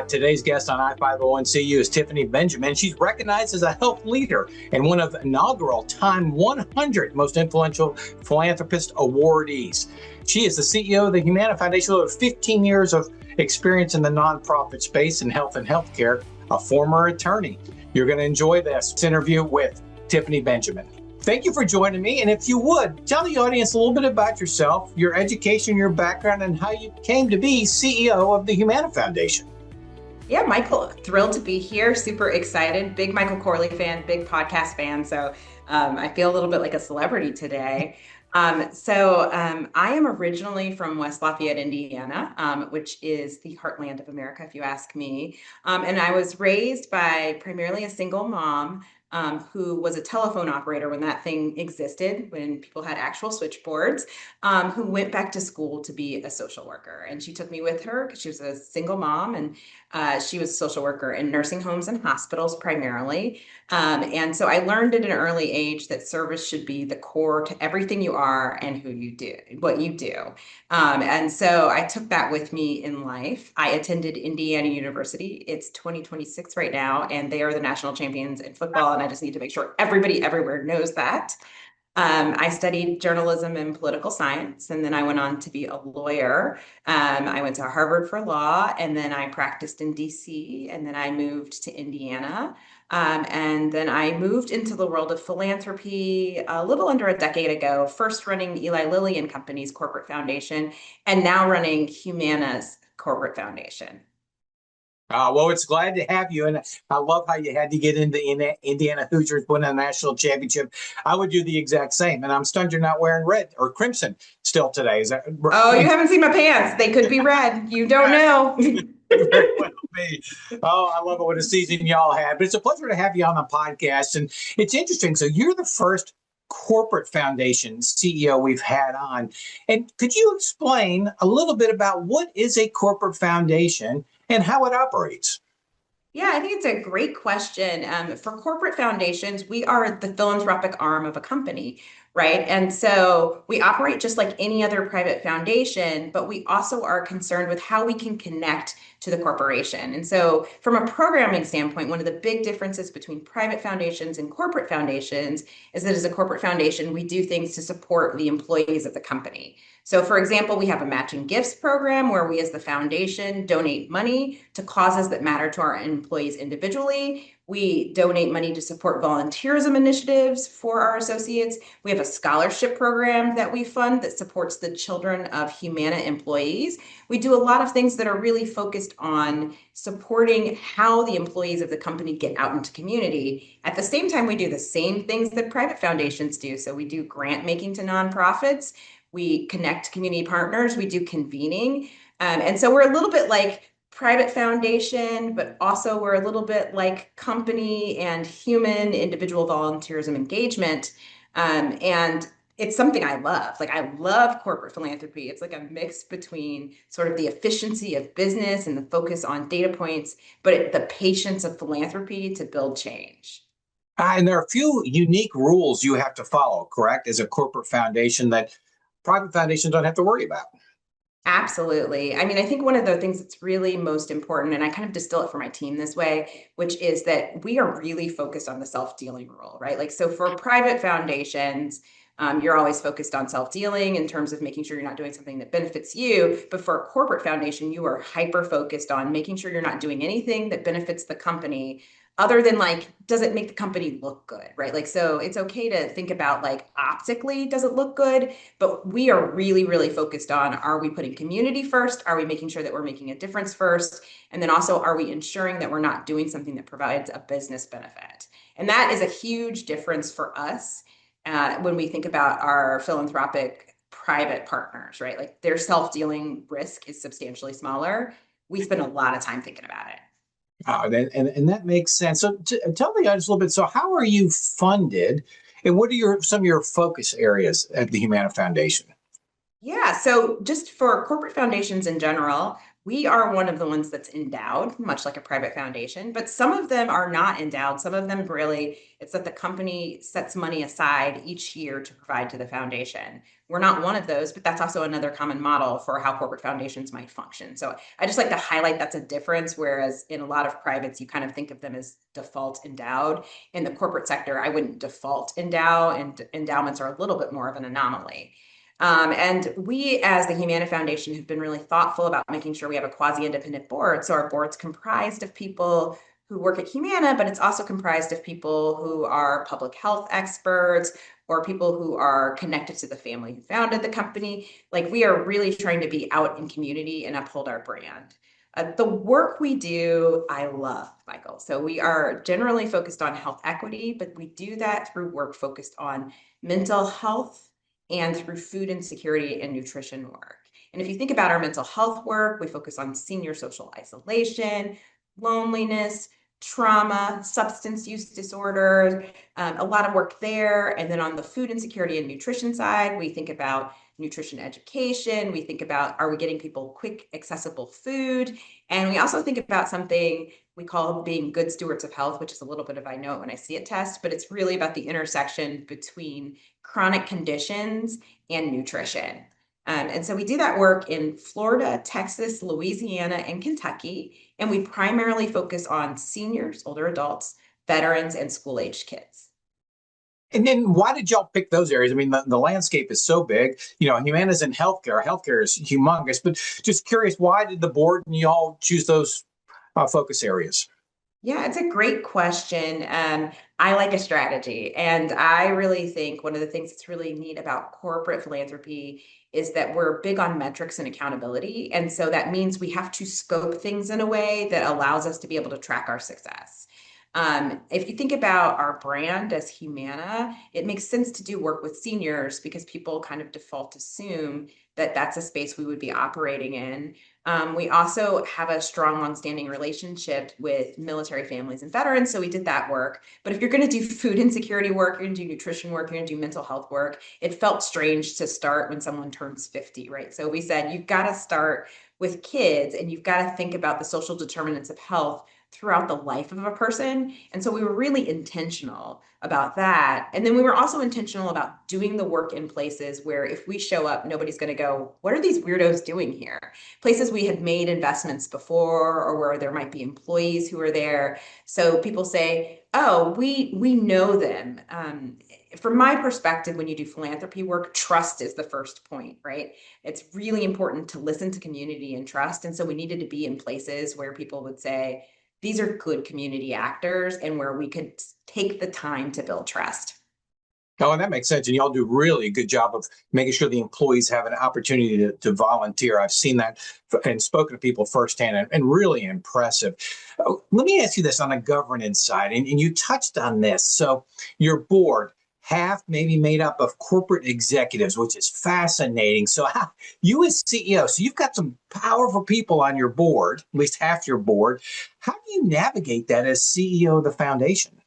Today's guest on I-501CU is Tiffany Benjamin. She's recognized as a health leader and one of inaugural Time 100 Most Influential Philanthropist awardees. She is the CEO of the Humana Foundation with 15 years of experience in the nonprofit space in health and healthcare, a former attorney. You're going to enjoy this interview with Tiffany Benjamin. Thank you for joining me. And if you would, tell the audience a little bit about yourself, your education, your background, and how you came to be CEO of the Humana Foundation. Yeah, Michael, thrilled to be here. Super excited. Big Michael Corley fan, big podcast fan. So I feel a little bit like a celebrity today. I am originally from West Lafayette, Indiana, which is the heartland of America, if you ask me. And I was raised by primarily a single mom who was a telephone operator when that thing existed, when people had actual switchboards, who went back to school to be a social worker. And she took me with her because she was a single mom, and she was a social worker in nursing homes and hospitals primarily. And so I learned at an early age that service should be the core to everything you are and who you do, what you do. And so I took that with me in life. I attended Indiana University. It's 2026 right now, and they are the national champions in football. And I just need to make sure everybody everywhere knows that. I studied journalism and political science, and then I went on to be a lawyer. I went to Harvard for law, and then I practiced in DC, and then I moved to Indiana. And then I moved into the world of philanthropy a little under a decade ago, first running Eli Lilly and Company's corporate foundation, and now running Humana's corporate foundation. Well, it's glad to have you. And I love how you had to get into Indiana Hoosiers win a national championship. I would do the exact same. And I'm stunned you're not wearing red or crimson still today. Is that? Oh, you haven't seen my pants. They could be red. You don't know. Very well be. Oh, I love it. What a season y'all had. But it's a pleasure to have you on the podcast. And it's interesting. So you're the first corporate foundation CEO we've had on. And could you explain a little bit about what is a corporate foundation and how it operates? Yeah, I think it's a great question. For corporate foundations, we are the philanthropic arm of a company, right? And so we operate just like any other private foundation, but we also are concerned with how we can connect to the corporation. And so from a programming standpoint, one of the big differences between private foundations and corporate foundations is that as a corporate foundation, we do things to support the employees of the company. So for example, we have a matching gifts program where we as the foundation donate money to causes that matter to our employees individually. We donate money to support volunteerism initiatives for our associates. We have a scholarship program that we fund that supports the children of Humana employees. We do a lot of things that are really focused on supporting how the employees of the company get out into community. At the same time, we do the same things that private foundations do. So we do grant making to nonprofits. We connect community partners. We do convening. And so we're a little bit like private foundation, but also we're a little bit like company and human individual volunteerism engagement. And it's something I love. Like I love corporate philanthropy. It's like a mix between sort of the efficiency of business and the focus on data points, but the patience of philanthropy to build change. And there are a few unique rules you have to follow, correct, as a corporate foundation that private foundations don't have to worry about. Absolutely. I mean, I think one of the things that's really most important, and I kind of distill it for my team this way, which is that we are really focused on the self-dealing rule, right? Like, so for private foundations, you're always focused on self-dealing in terms of making sure you're not doing something that benefits you. But for a corporate foundation, you are hyper-focused on making sure you're not doing anything that benefits the company other than like, does it make the company look good, right? Like, so it's okay to think about like optically, does it look good? But we are really, really focused on, are we putting community first? Are we making sure that we're making a difference first? And then also, are we ensuring that we're not doing something that provides a business benefit? And that is a huge difference for us when we think about our philanthropic private partners, right? Like their self-dealing risk is substantially smaller. We spend a lot of time thinking about it. And that makes sense. So tell the audience a little bit. So how are you funded, and what are some of your focus areas at the Humana Foundation? Yeah, so just for corporate foundations in general, We are one of the ones that's endowed, much like a private foundation, but some of them are not endowed. Some of them really, it's that the company sets money aside each year to provide to the foundation. We're not one of those, but that's also another common model for how corporate foundations might function. So I just like to highlight that's a difference, whereas in a lot of privates, you kind of think of them as default endowed. In the corporate sector, I wouldn't default endow, and endowments are a little bit more of an anomaly. And we, as the Humana Foundation, have been really thoughtful about making sure we have a quasi-independent board. So our board's comprised of people who work at Humana, but it's also comprised of people who are public health experts or people who are connected to the family who founded the company. Like, we are really trying to be out in community and uphold our brand. The work we do, I love, Michael. So we are generally focused on health equity, but we do that through work focused on mental health and through food insecurity and nutrition work. And if you think about our mental health work, we focus on senior social isolation, loneliness, trauma, substance use disorder, a lot of work there. And then on the food insecurity and nutrition side, we think about nutrition education. We think about, are we getting people quick, accessible food? And we also think about something we call being good stewards of health, which is a little bit of I know it when I see it test, but it's really about the intersection between chronic conditions and nutrition. And so we do that work in Florida, Texas, Louisiana, and Kentucky. And we primarily focus on seniors, older adults, veterans, and school-aged kids. And then why did y'all pick those areas? I mean, the landscape is so big. Humana's in healthcare. Healthcare is humongous. But just curious, why did the board and y'all choose those focus areas? Yeah, it's a great question. I like a strategy. And I really think one of the things that's really neat about corporate philanthropy is that we're big on metrics and accountability. And so that means we have to scope things in a way that allows us to be able to track our success. If you think about our brand as Humana, it makes sense to do work with seniors because people kind of default assume that that's a space we would be operating in. We also have a strong, longstanding relationship with military families and veterans, so we did that work. But if you're going to do food insecurity work, you're going to do nutrition work, you're going to do mental health work, it felt strange to start when someone turns 50, right? So we said, you've got to start with kids and you've got to think about the social determinants of health throughout the life of a person. And so we were really intentional about that. And then we were also intentional about doing the work in places where if we show up, nobody's going to go, what are these weirdos doing here? Places we had made investments before or where there might be employees who are there. So people say, oh, we know them. From my perspective, when you do philanthropy work, trust is the first point, right? It's really important to listen to community and trust. And so we needed to be in places where people would say, these are good community actors and where we could take the time to build trust. Oh, and that makes sense. And y'all do really good job of making sure the employees have an opportunity to volunteer. I've seen that and spoken to people firsthand, and really impressive. Let me ask you this on the governance side, and you touched on this. So your board, half maybe made up of corporate executives, which is fascinating. So you as CEO, so you've got some powerful people on your board, at least half your board. How do you navigate that as CEO of the foundation?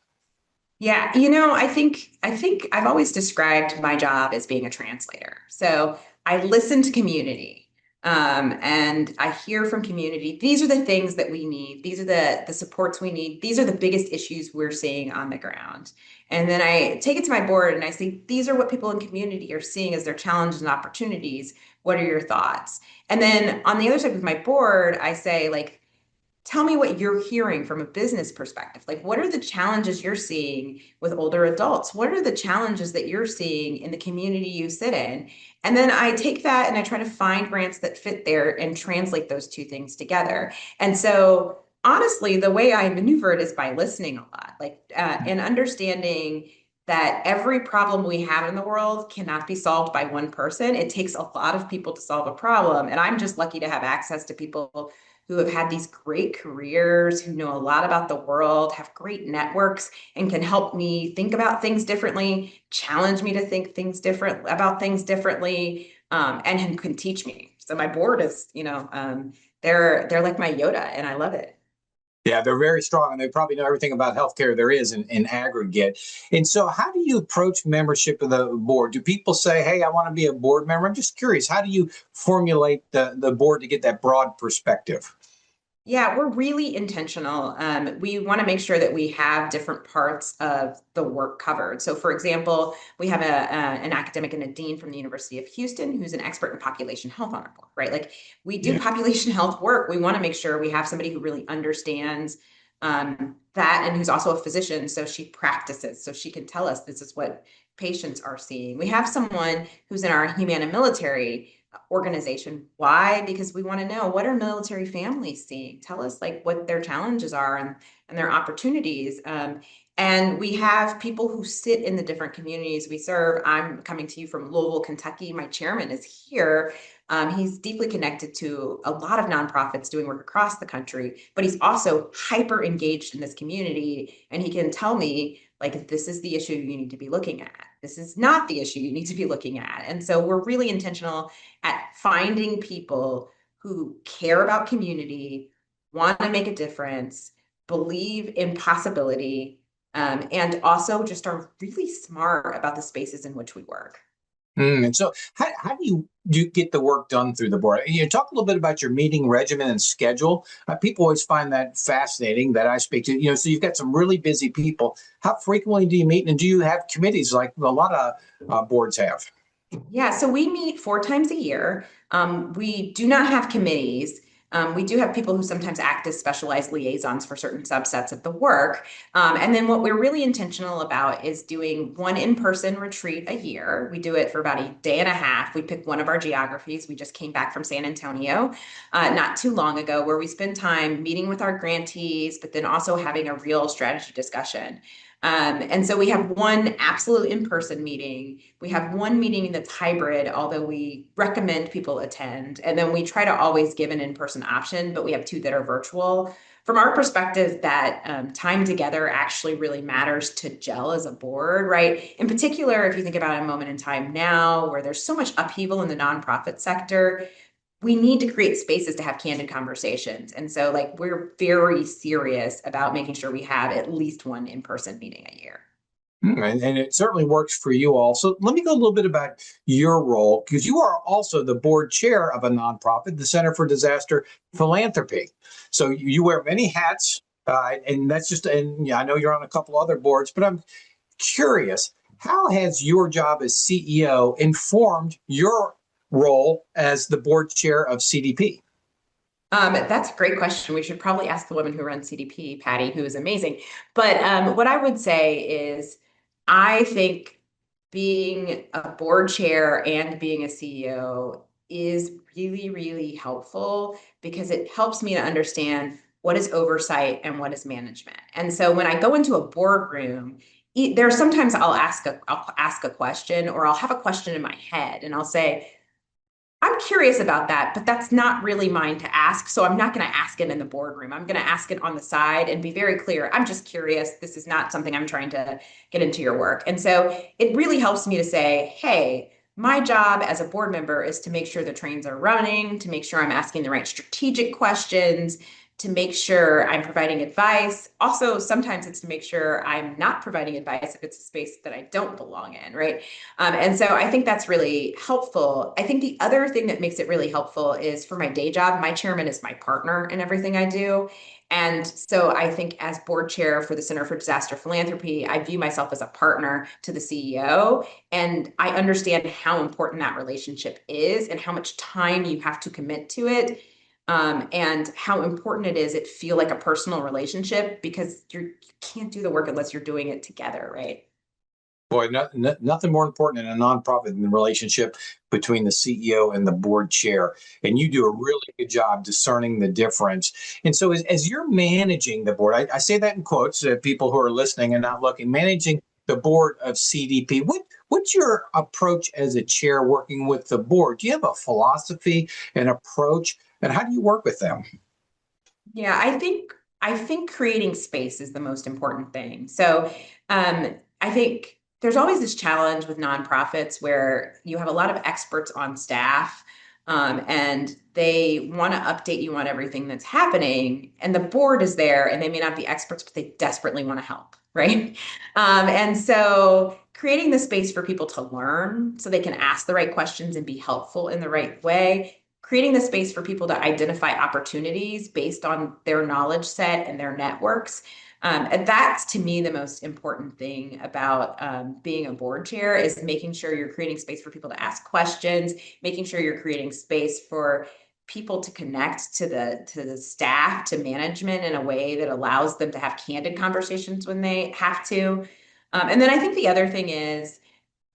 Yeah, I think I've always described my job as being a translator. So I listen to community, and I hear from community. These are the things that we need. These are the supports we need. These are the biggest issues we're seeing on the ground. And then I take it to my board and I say, these are what people in community are seeing as their challenges and opportunities. What are your thoughts? And then on the other side with my board, I say, like, tell me what you're hearing from a business perspective. Like, what are the challenges you're seeing with older adults? What are the challenges that you're seeing in the community you sit in? And then I take that and I try to find grants that fit there and translate those two things together. And so, honestly, the way I maneuver it is by listening a lot, and understanding that every problem we have in the world cannot be solved by one person. It takes a lot of people to solve a problem. And I'm just lucky to have access to people who have had these great careers, who know a lot about the world, have great networks, and can help me think about things differently, challenge me to think things differently, and who can teach me. So my board is, they're like my Yoda, and I love it. Yeah, they're very strong and they probably know everything about healthcare there is in aggregate. And so, how do you approach membership of the board? Do people say, hey, I want to be a board member? I'm just curious, how do you formulate the board to get that broad perspective? Yeah, we're really intentional. We want to make sure that we have different parts of the work covered. So, for example, we have an academic and a dean from the University of Houston who's an expert in population health on our board, right? Like we do Yeah. population health work. We want to make sure we have somebody who really understands that and who's also a physician. So she practices, so she can tell us this is what patients are seeing. We have someone who's in our Humana military organization. Why? Because we want to know, what are military families seeing? Tell us like what their challenges are and their opportunities. And we have people who sit in the different communities we serve. I'm coming to you from Louisville, Kentucky. My chairman is here. He's deeply connected to a lot of nonprofits doing work across the country, but he's also hyper engaged in this community. And he can tell me, like, this is the issue you need to be looking at. This is not the issue you need to be looking at. And so we're really intentional at finding people who care about community, want to make a difference, believe in possibility, and also just are really smart about the spaces in which we work. And so, how do you get the work done through the board? You talk a little bit about your meeting regimen and schedule. People always find that fascinating that I speak to. So you've got some really busy people. How frequently do you meet, and do you have committees like a lot of boards have? Yeah, so we meet 4 times a year. We do not have committees. We do have people who sometimes act as specialized liaisons for certain subsets of the work. And then what we're really intentional about is doing one in-person retreat a year. We do it for about a day and a half. We pick one of our geographies. We just came back from San Antonio not too long ago, where we spend time meeting with our grantees, but then also having a real strategy discussion. And so we have one absolute in-person meeting. We have one meeting that's hybrid, although we recommend people attend. And then we try to always give an in-person option, but we have two that are virtual. From our perspective, that time together actually really matters to gel as a board, right? In particular, if you think about a moment in time now where there's so much upheaval in the nonprofit sector, we need to create spaces to have candid conversations. And so, like, we're very serious about making sure we have at least one in-person meeting a year. And it certainly works for you all. So let me go a little bit about your role, because you are also the board chair of a nonprofit, the Center for Disaster Philanthropy. So you wear many hats, and that's just, and yeah, I know you're on a couple other boards, but I'm curious, how has your job as CEO informed your role as the board chair of CDP? That's a great question. We should probably ask the woman who runs CDP, Patty, who is amazing. But what I would say is, I think being a board chair and being a CEO is really, really helpful because it helps me to understand what is oversight and what is management. And so when I go into a boardroom, there are sometimes I'll ask a question, or I'll have a question in my head and I'll say, I'm curious about that, but that's not really mine to ask. So I'm not going to ask it in the boardroom. I'm going to ask it on the side and be very clear. I'm just curious. This is not something I'm trying to get into your work. And so it really helps me to say, hey, my job as a board member is to make sure the trains are running, to make sure I'm asking the right strategic questions, to make sure I'm providing advice. Also, sometimes it's to make sure I'm not providing advice if it's a space that I don't belong in, right? And so I think that's really helpful. I think the other thing that makes it really helpful is, for my day job, my chairman is my partner in everything I do. And so I think as board chair for the Center for Disaster Philanthropy, I view myself as a partner to the CEO. And I understand how important that relationship is and how much time you have to commit to it. And how important it feel like a personal relationship, because you can't do the work unless you're doing it together, right? Boy, nothing more important in a nonprofit than the relationship between the CEO and the board chair. And you do a really good job discerning the difference. And so, as you're managing the board, I say that in quotes, people who are listening and not looking, managing the board of CDP, what's your approach as a chair working with the board? Do you have a philosophy, an approach, and how do you work with them? Yeah, I think creating space is the most important thing. So I think there's always this challenge with nonprofits where you have a lot of experts on staff. And they want to update you on everything that's happening. And the board is there, and they may not be experts, but they desperately want to help, right? And so creating the space for people to learn so they can ask the right questions and be helpful in the right way, creating the space for people to identify opportunities based on their knowledge set and their networks. And that's to me the most important thing about being a board chair is making sure you're creating space for people to ask questions, making sure you're creating space for people to connect to the staff, to management in a way that allows them to have candid conversations when they have to. And then I think the other thing is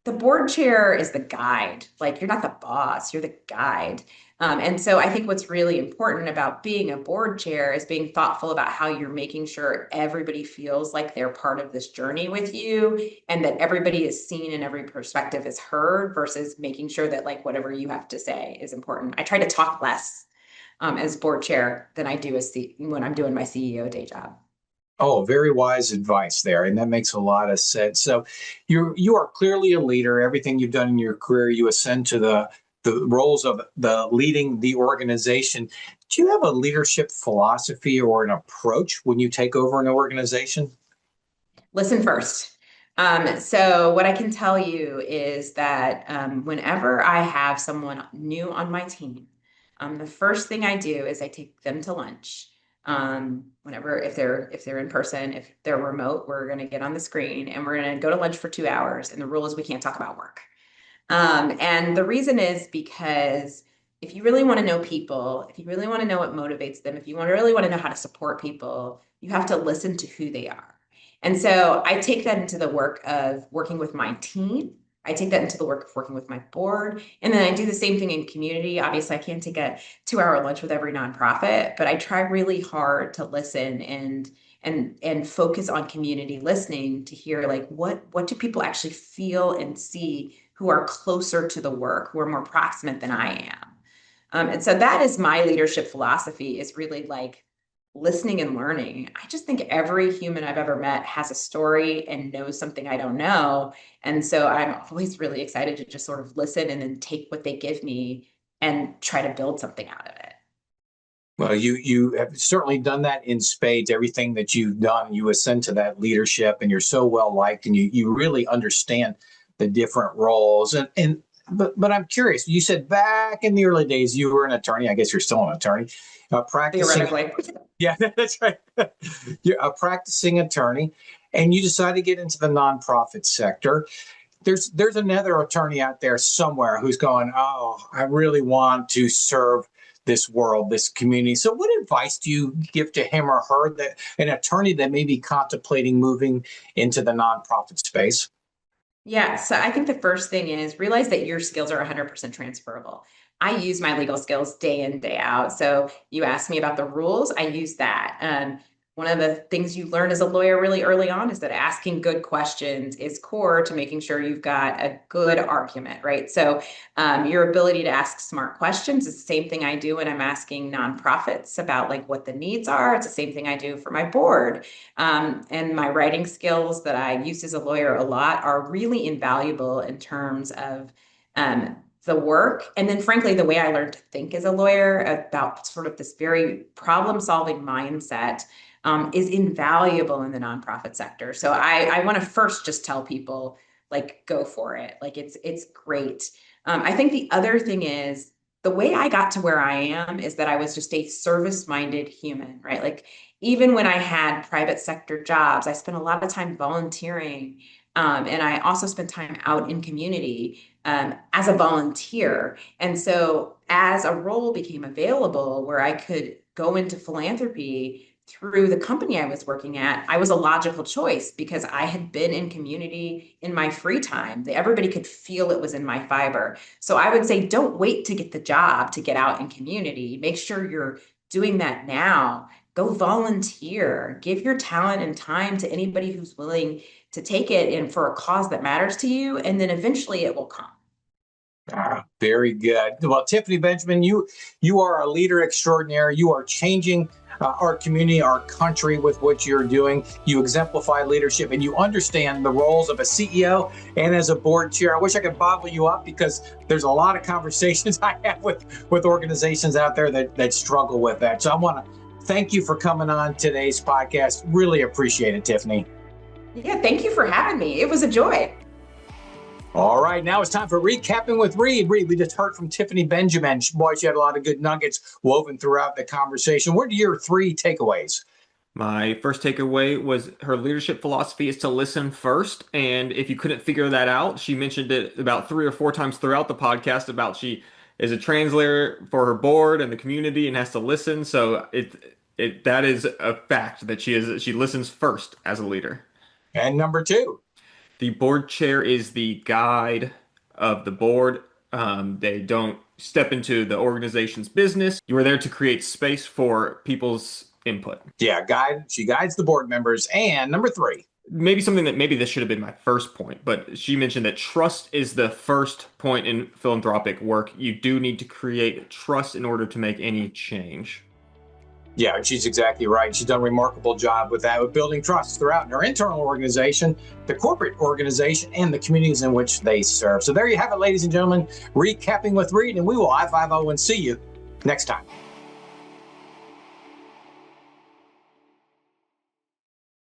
the board chair is the guide. Like you're not the boss, you're the guide. And so I think what's really important about being a board chair is being thoughtful about how you're making sure everybody feels like they're part of this journey with you and that everybody is seen and every perspective is heard versus making sure that like whatever you have to say is important. I try to talk less as board chair than I do when I'm doing my CEO day job. Oh, very wise advice there, and that makes a lot of sense. So, you are clearly a leader. Everything you've done in your career, you ascend to the roles of the leading the organization. Do you have a leadership philosophy or an approach when you take over an organization? Listen first. So what I can tell you is that whenever I have someone new on my team, the first thing I do is I take them to lunch. Whenever if they're in person, if they're remote, we're going to get on the screen and we're going to go to lunch for 2 hours. And the rule is we can't talk about work. And the reason is because if you really want to know people, if you really want to know what motivates them, if you really want to know how to support people, you have to listen to who they are. And so I take that into the work of working with my team. I take that into the work of working with my board. And then I do the same thing in community. Obviously, I can't take a 2 hour lunch with every nonprofit, but I try really hard to listen and focus on community listening to hear like what do people actually feel and see who are closer to the work, who are more proximate than I am. And so that is my leadership philosophy is really like listening and learning. I just think every human I've ever met has a story and knows something I don't know. And so I'm always really excited to just sort of listen and then take what they give me and try to build something out of it. Well, you have certainly done that in spades. Everything that you've done, you ascend to that leadership, and you're so well liked, and you really understand the different roles. But I'm curious. You said back in the early days you were an attorney. I guess you're still an attorney, practicing. Theoretically. Yeah, that's right. You're a practicing attorney, and you decided to get into the nonprofit sector. There's another attorney out there somewhere who's going, oh, I really want to serve this world, this community. So what advice do you give to him or her, that an attorney that may be contemplating moving into the nonprofit space? Yeah, so I think the first thing is realize that your skills are 100% transferable. I use my legal skills day in, day out. So you asked me about the rules, I use that. One of the things you learn as a lawyer really early on is that asking good questions is core to making sure you've got a good argument, right? So your ability to ask smart questions is the same thing I do when I'm asking nonprofits about like what the needs are. It's the same thing I do for my board. And my writing skills that I use as a lawyer a lot are really invaluable in terms of the work. And then, frankly, the way I learned to think as a lawyer about sort of this very problem solving mindset is invaluable in the nonprofit sector. So I want to first just tell people, like, go for it. Like, it's great. I think the other thing is, the way I got to where I am is that I was just a service minded human, right? Like, even when I had private sector jobs, I spent a lot of time volunteering. And I also spent time out in community as a volunteer. And so, as a role became available where I could go into philanthropy through the company I was working at, I was a logical choice because I had been in community in my free time. Everybody could feel it was in my fiber. So I would say, don't wait to get the job to get out in community. Make sure you're doing that now. Go volunteer, give your talent and time to anybody who's willing to take it in for a cause that matters to you. And then eventually it will come. Very good. Well, Tiffany Benjamin, you are a leader extraordinaire. You are changing our community, our country with what you're doing. You exemplify leadership and you understand the roles of a CEO and as a board chair. I wish I could bottle you up because there's a lot of conversations I have with organizations out there that struggle with that. So I want to thank you for coming on today's podcast. Really appreciate it, Tiffany. Yeah, thank you for having me. It was a joy. All right, now it's time for Recapping with Reed. Reed, we just heard from Tiffany Benjamin. Boy, she had a lot of good nuggets woven throughout the conversation. What are your 3 takeaways? My first takeaway was her leadership philosophy is to listen first. And if you couldn't figure that out, she mentioned it about 3 or 4 times throughout the podcast about she is a translator for her board and the community and has to listen. So that is a fact that she listens first as a leader. And number 2. The board chair is the guide of the board. They don't step into the organization's business. You are there to create space for people's input. Yeah, she guides the board members. And number 3. Maybe something that maybe this should have been my first point, but she mentioned that trust is the first point in philanthropic work. You do need to create trust in order to make any change. Yeah, she's exactly right. She's done a remarkable job with that, with building trust throughout her internal organization, the corporate organization, and the communities in which they serve. So there you have it, ladies and gentlemen, Recapping with Reed, and we will I-50 and see you next time.